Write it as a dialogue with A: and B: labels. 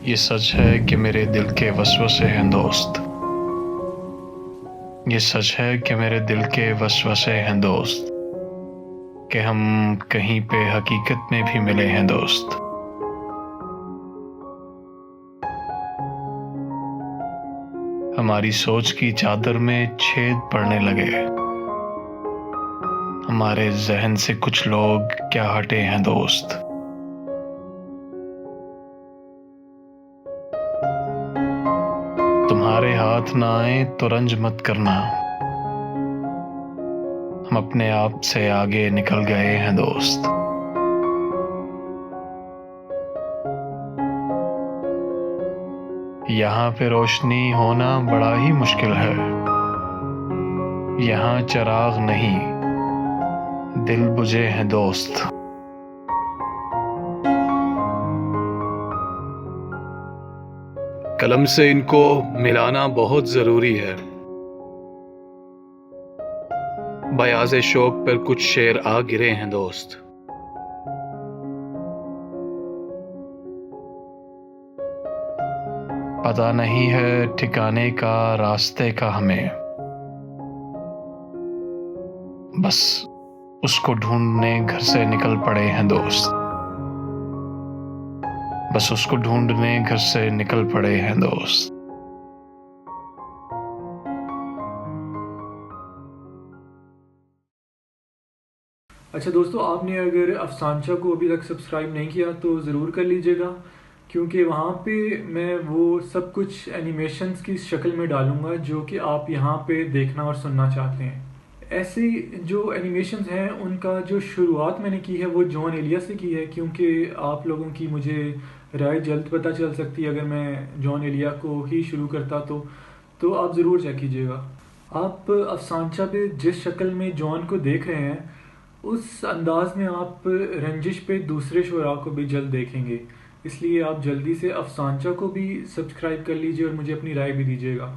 A: ये सच है कि मेरे दिल के वसवसे हैं दोस्त। ये सच है कि मेरे दिल के वसवसे हैं दोस्त, कि हम कहीं पे हकीकत में भी मिले हैं दोस्त। हमारी सोच की चादर में छेद पड़ने लगे। हमारे जहन से कुछ लोग क्या हटे हैं दोस्त। तुम्हारे हाथ ना आए तो रंज मत करना, हम अपने आप से आगे निकल गए हैं दोस्त। यहाँ पे रोशनी होना बड़ा ही मुश्किल है। यहाँ चिराग नहीं, दिल बुझे हैं दोस्त। कलम से इनको मिलाना बहुत जरूरी है। बयाज़े शौक पर कुछ शेर आ गिरे हैं दोस्त। पता नहीं है ठिकाने का रास्ते का हमें, बस उसको ढूंढने घर से निकल पड़े हैं दोस्त। बस उसको ढूंढने घर से निकल पड़े हैं दोस्त।
B: अच्छा दोस्तों, आपने अगर अफसानचा को अभी तक सब्सक्राइब नहीं किया तो ज़रूर कर लीजिएगा, क्योंकि वहाँ पे मैं वो सब कुछ एनिमेशंस की शक्ल में डालूंगा जो कि आप यहाँ पे देखना और सुनना चाहते हैं। ऐसे जो एनिमेशंस हैं उनका जो शुरुआत मैंने की है वो जॉन एलिया से की है, क्योंकि आप लोगों की मुझे राय जल्द पता चल सकती है अगर मैं जॉन एलिया को ही शुरू करता तो आप ज़रूर चेक कीजिएगा। आप अफसानचा पे जिस शक्ल में जॉन को देख रहे हैं उस अंदाज में आप रंजिश पे दूसरे शुरा को भी जल्द देखेंगे, इसलिए आप जल्दी से अफसानचा को भी सब्सक्राइब कर लीजिए और मुझे अपनी राय भी दीजिएगा।